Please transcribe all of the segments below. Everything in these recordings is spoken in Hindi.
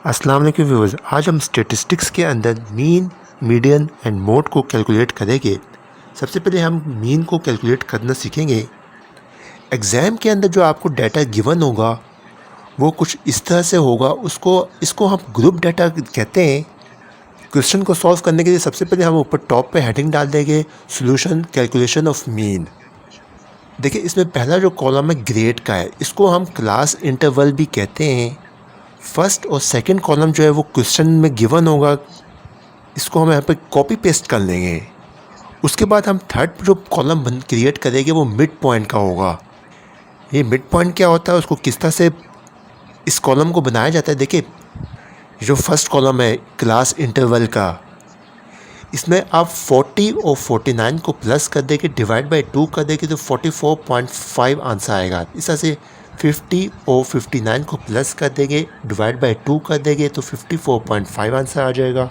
अस्सलाम वालेकुम व्यूअर्स, आज हम स्टैटिस्टिक्स के अंदर मीन, मीडियन एंड मोड को कैलकुलेट करेंगे। सबसे पहले हम मीन को कैलकुलेट करना सीखेंगे। एग्ज़ाम के अंदर जो आपको डाटा गिवन होगा वो कुछ इस तरह से होगा। इसको हम ग्रुप डाटा कहते हैं। क्वेश्चन को सॉल्व करने के लिए सबसे पहले हम ऊपर टॉप पे हेडिंग डाल देंगे, सॉल्यूशन कैलकुलेशन ऑफ मीन। देखिए, इसमें पहला जो कॉलम है ग्रेड का है, इसको हम क्लास इंटरवल भी कहते हैं। फर्स्ट और सेकंड कॉलम जो है वो क्वेश्चन में गिवन होगा, इसको हम यहाँ पे कॉपी पेस्ट कर लेंगे। उसके बाद हम थर्ड जो कॉलम क्रिएट करेंगे वो मिड पॉइंट का होगा। ये मिड पॉइंट क्या होता है, उसको किस तरह से इस कॉलम को बनाया जाता है। देखिए, जो फर्स्ट कॉलम है क्लास इंटरवल का, इसमें आप 40 और 49 को प्लस कर देंगे, डिवाइड बाई 2 कर देंगे तो 44.5 आंसर आएगा। इस तरह से 50 और 59 को प्लस कर देंगे, डिवाइड बाई 2 कर देंगे तो 54.5 आंसर आ जाएगा।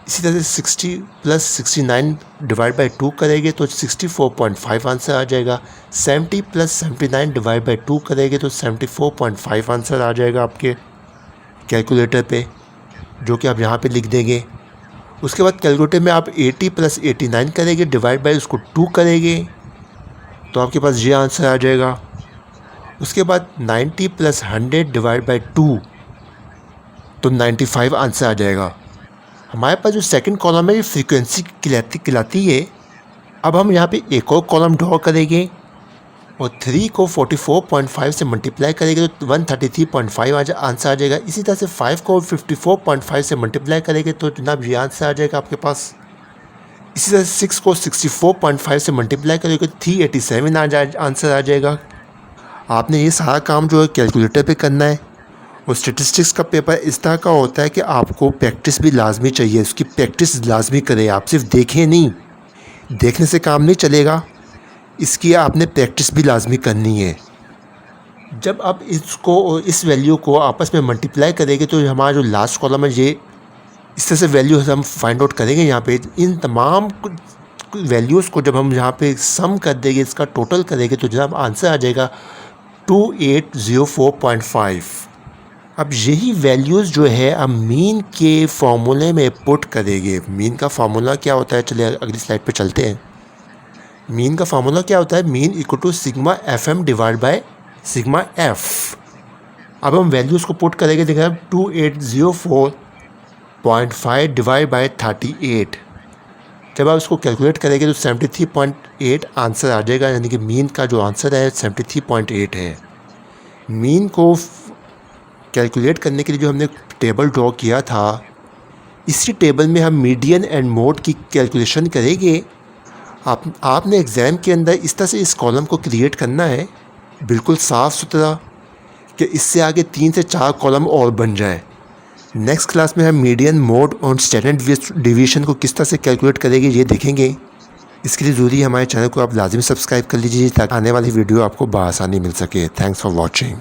इसी तरह से 60 प्लस 69 डिवाइड बाई 2 करेंगे तो 64.5 आंसर आ जाएगा। 70 प्लस 79 डिवाइड बाई 2 करेंगे तो 74.5 आंसर आ जाएगा आपके कैलकुलेटर पे, जो कि आप यहाँ पे लिख देंगे। उसके बाद कैलकुलेटर में आप 80 प्लस 89 करेंगे, डिवाइड बाई उसको 2 करेंगे तो आपके पास ये आंसर आ जाएगा। उसके बाद 90 प्लस 100 डिवाइड बाई 2 तो 95 आंसर आ जाएगा। हमारे पास जो सेकंड कॉलम है ये फ्रीक्वेंसी कहलाती है। अब हम यहाँ पे एक और कॉलम ड्रॉ करेंगे और 3 को 44.5 से मल्टीप्लाई करेंगे तो 133.5 आंसर आ जाएगा। इसी तरह से 5 को 54.5 से मल्टीप्लाई करेंगे तो जनाब ये आंसर आ जाएगा आपके पास। इसी तरह से 6 को 64.5 से मल्टीप्लाई करेंगे तो 387 आंसर आ जाएगा। आपने ये सारा काम जो है कैलकुलेटर पे करना है। और स्टैटिस्टिक्स का पेपर इस तरह का होता है कि आपको प्रैक्टिस भी लाजमी चाहिए, उसकी प्रैक्टिस लाजमी करें। आप सिर्फ देखें नहीं, देखने से काम नहीं चलेगा, इसकी आपने प्रैक्टिस भी लाजमी करनी है। जब आप इसको और इस वैल्यू को आपस में मल्टीप्लाई करेंगे तो हमारा जो लास्ट कॉलम है ये इस तरह से वैल्यू हम फाइंड आउट करेंगे। यहाँ पे इन तमाम वैल्यूज़ को जब हम यहाँ पे सम कर देंगे, इसका टोटल करेंगे तो जनाब आंसर आ जाएगा 2804.5। अब यही वैल्यूज़ जो है हम मीन के फार्मूले में पुट करेंगे। मीन का फार्मूला क्या होता है, चलिए अगली स्लाइड पे चलते हैं। मीन का फार्मूला क्या होता है, mean equal to sigma f m divide by sigma f. अब हम वैल्यूज़ को पुट करेंगे, देखिए 2804.5 डिवाइड बाय 38। जब आप उसको कैलकुलेट करेंगे तो 73.8 आंसर आ जाएगा, यानी कि मीन का जो आंसर है 73.8 है। मीन को कैलकुलेट करने के लिए जो हमने टेबल ड्रॉ किया था, इसी टेबल में हम मीडियन एंड मोड की कैलकुलेशन करेंगे। आपने एग्ज़ाम के अंदर इस तरह से इस कॉलम को क्रिएट करना है, बिल्कुल साफ़ सुथरा, कि इससे आगे 3 से 4 कॉलम और बन जाए। नेक्स्ट क्लास में हम मीडियन, मोड और स्टैंडर्ड डिवीजन को किस तरह से कैलकुलेट करेंगे ये देखेंगे। इसके लिए ज़रूरी है हमारे चैनल को आप लाजिमी सब्सक्राइब कर लीजिए ताकि आने वाली वीडियो आपको बआसानी मिल सके। Thanks for watching.